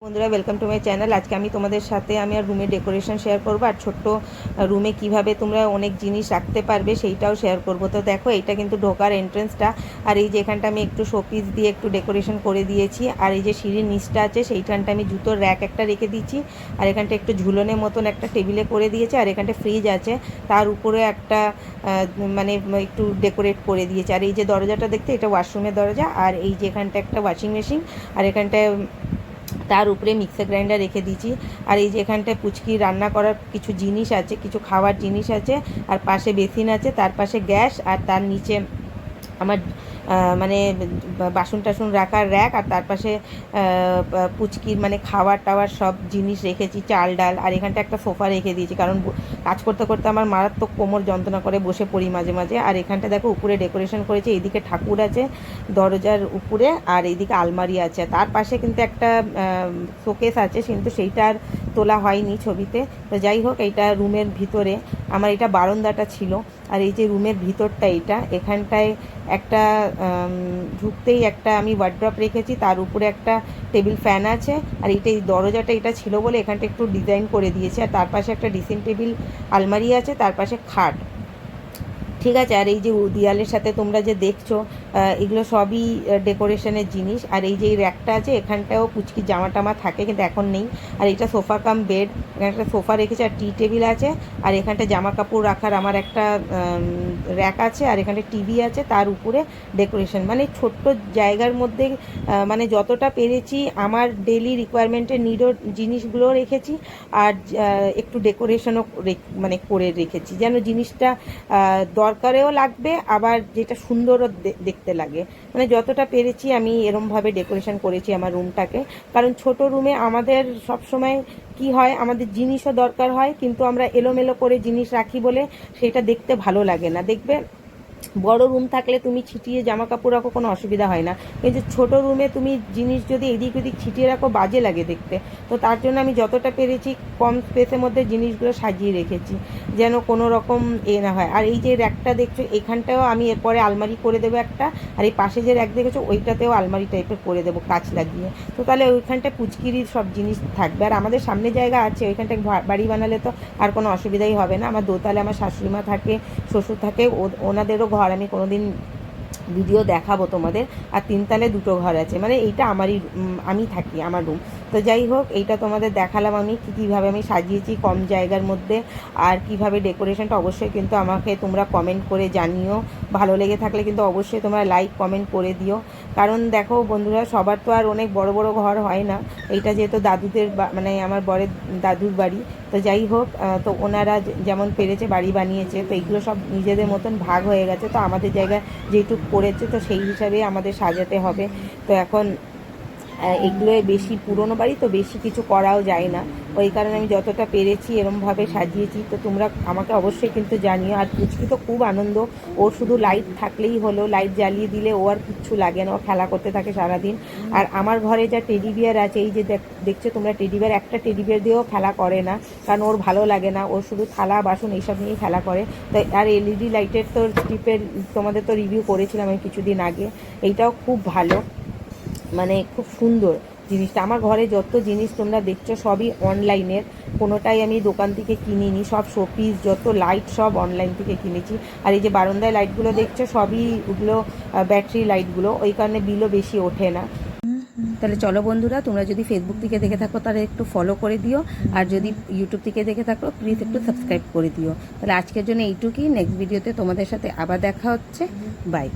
বন্ধুরা welcome to my channel. আজকে আমি তোমাদের সাথে আমি আর রুমের ডেকোরেশন শেয়ার করবো, আর ছোট্ট রুমে কিভাবে তোমরা অনেক জিনিস রাখতে পারবে সেইটাও শেয়ার করবো। তো দেখো, এটা কিন্তু ঢোকার এন্ট্রেন্সটা, আর এই যে এখানটা আমি একটু শোপিস দিয়ে একটু ডেকোরেশন করে দিয়েছি। আর এই যে সিঁড়ির নিচটা আছে সেইখানটা আমি জুতোর র্যাক একটা রেখে দিয়েছি, আর এখানটা একটু ঝুলনের মতন একটা টেবিলে করে দিয়েছি, আর এখানটা ফ্রিজ আছে, তার উপরে একটা মানে একটু ডেকোরেট করে দিয়েছি। আর এই যে দরজাটা দেখতে, এটা ওয়াশরুমের দরজা, আর এই যে এখানটা একটা ওয়াশিং মেশিন, আর এখানটায় তার উপরে মিক্সার গ্রাইন্ডার রেখে দিয়েছি। আর এই যে এখানটায় পুচকি রান্না করার কিছু জিনিস আছে, কিছু খাওয়ার জিনিস আছে, আর পাশে বেসিন আছে, তার পাশে গ্যাস, আর তার নিচে আমার মানে বাসন টাসন রাখার র্যাক, আর তার পাশে পুচকির মানে খাবার টাওয়ার সব জিনিস রেখেছি, চাল ডাল। আর এখানটা একটা সোফা রেখে দিয়েছি, কারণ কাজ করতে করতে আমার মারাত্মক কোমর যন্ত্রণা করে, বসে পড়ি মাঝে মাঝে। আর এখানটা দেখো উপরে ডেকোরেশন করেছে, এইদিকে ঠাকুর আছে দরজার উপরে, আর এইদিকে আলমারি আছে। তার পাশে কিন্তু একটা শোকেস আছে, কিন্তু সেইটা আর তোলা হয়নি ছবিতে। তো যাই হোক, এইটা রুমের ভিতরে আমার এটা বারান্দাটা ছিল। আর এই যে রুমের ভিতরটা, এইটা এখানটায় একটা ঢুকতেই একটা আমি ওয়ার্ড্রপ রেখেছি, তার উপরে একটা টেবিল ফ্যান আছে। আর এইটা এই দরজাটা এটা ছিল বলে এখানটা একটু ডিজাইন করে দিয়েছে। আর তার পাশে একটা ড্রেসিং টেবিল আলমারি আছে, তার পাশে খাট, ঠিক আছে। আর এই যে দেয়ালের সাথে তোমরা যে দেখছো, এগুলো সবই ডেকোরেশনের জিনিস। আর এই যে এই র্যাকটা আছে, এখানটাও পুচকি জামা টামা থাকে, কিন্তু এখন নেই। আর এটা সোফা কাম বেড, এখানে একটা সোফা রেখেছে, আর টি টেবিল আছে, আর এখানটা জামা কাপড় রাখার আমার একটা র্যাক আছে, আর এখানে টিভি আছে, তার উপরে ডেকোরেশন। মানে ছোট্ট জায়গার মধ্যে মানে যতটা পেরেছি আমার ডেলি রিকোয়ারমেন্টের নিডও জিনিসগুলো রেখেছি, আর একটু ডেকোরেশনও মানে করে রেখেছি, যেন জিনিসটা দরকারেও লাগবে, আবার যেটা সুন্দরও দেখতে লাগে। মানে যতটা পেরেছি আমি এরমভাবে ডেকোরেশন করেছি আমার রুমটাকে। কারণ ছোট রুমে আমাদের সব সময় কি হয়, আমাদের জিনিসও দরকার হয়, কিন্তু আমরা এলোমেলো করে জিনিস রাখি বলে সেটা দেখতে ভালো লাগে না। দেখবে বড় রুম থাকলে তুমি ছিটিয়ে জামা কাপড় রাখো, কোনো অসুবিধা হয় না, কিন্তু ছোট রুমে তুমি জিনিস যদি এদিক ওদিক ছিটিয়ে রাখো, বাজে লাগে দেখতে। তো তার জন্য আমি যতটা পেরেছি কম স্পেসের মধ্যে জিনিসগুলো সাজিয়ে রেখেছি, যেন কোনো রকম না হয়। আর এই যে র্যাকটা দেখছো, এখানটাও আমি এরপরে আলমারি করে দেবো একটা, আর এই পাশে যে র্যাক দেখেছো ওইটাতেও আলমারি টাইপের করে দেবো কাঁচ লাগিয়ে। তো তাহলে ওইখানটা পুচকিরির সব জিনিস থাকবে। আর আমাদের সামনে জায়গা আছে, ওইখানটায় বাড়ি বানালে তো আর কোনো অসুবিধাই হবে না। আমার দোতলায় আমার শাশুড়িমা থাকে, শ্বশুর থাকে, ওনাদেরও ঘর আমি কোনোদিন ভিডিও দেখাবো তোমাদের। আর তিনতলে দুটো ঘর আছে, মানে এইটা আমারই, আমি থাকি, আমার রুম। তো যাই হোক, এইটা তোমাদের দেখালাম আমি কীভাবে আমি সাজিয়েছি কম জায়গার মধ্যে, আর কিভাবে ডেকোরেশনটা। অবশ্যই কিন্তু আমাকে তোমরা কমেন্ট করে জানিও, ভালো লেগে থাকলে কিন্তু অবশ্যই তোমরা লাইক কমেন্ট করে দিও। কারণ দেখো বন্ধুরা, সবার তো আর অনেক বড় বড় ঘর হয় না। এইটা যেহেতু দাদুদের মানে আমার বরের দাদুর বাড়ি, তো যাই হোক, তো ওনারা যেমন পেরেছে বাড়ি বানিয়েছে, তো এইগুলো সব নিজেদের মতন ভাগ হয়ে গেছে। তো আমাদের জায়গায় যেটুকু করেছে, তো সেই হিসাবেই আমাদের সাজাতে হবে। তো এখন এগুলো বেশি পুরনো বাড়ি, তো বেশি কিছু করাও যায় না, ওই কারণে আমি যতটা পেরেছি এরমভাবে সাজিয়েছি। তো তোমরা আমাকে অবশ্যই কিন্তু জানিও। আর পুচকি তো খুব আনন্দ, ওর শুধু লাইট থাকলেই হলো, লাইট জ্বালিয়ে দিলে ও আর কিচ্ছু লাগে না, ও খেলা করতে থাকে সারাদিন। আর আমার ঘরে যা টেডি বিয়ার আছে, এই যে দেখছো তোমরা টেডি বিয়ার, একটা টেডি বিয়ার দিয়েও খেলা করে না, কারণ ওর ভালো লাগে না, ও শুধু থালা বাসন এইসব নিয়েই খেলা করে। তাই আর এলইডি লাইটের তো স্ট্রিপের তোমাদের তো রিভিউ করেছিলাম আমি কিছুদিন আগে, এইটাও খুব ভালো, মানে খুব সুন্দর জিনিসটা। আমার ঘরে যত জিনিস তোমরা দেখছো সবই অনলাইনের, কোনোটাই আমি দোকান থেকে কিনিনি। সব শোপিস, যত লাইট সব অনলাইন থেকে কিনেছি। আর এই যে বারান্দায় লাইটগুলো দেখছো, সবই ওগুলো ব্যাটারি লাইটগুলো, ওই কারণে বিলও বেশি ওঠে না। তাহলে চলো বন্ধুরা, তোমরা যদি ফেসবুক থেকে দেখে থাকো তাহলে একটু ফলো করে দিও, আর যদি ইউটিউব থেকে দেখে থাকো প্লিজ একটু সাবস্ক্রাইব করে দিও। তাহলে আজকের জন্য এইটুকুই, নেক্সট ভিডিওতে তোমাদের সাথে আবার দেখা হচ্ছে, বাই।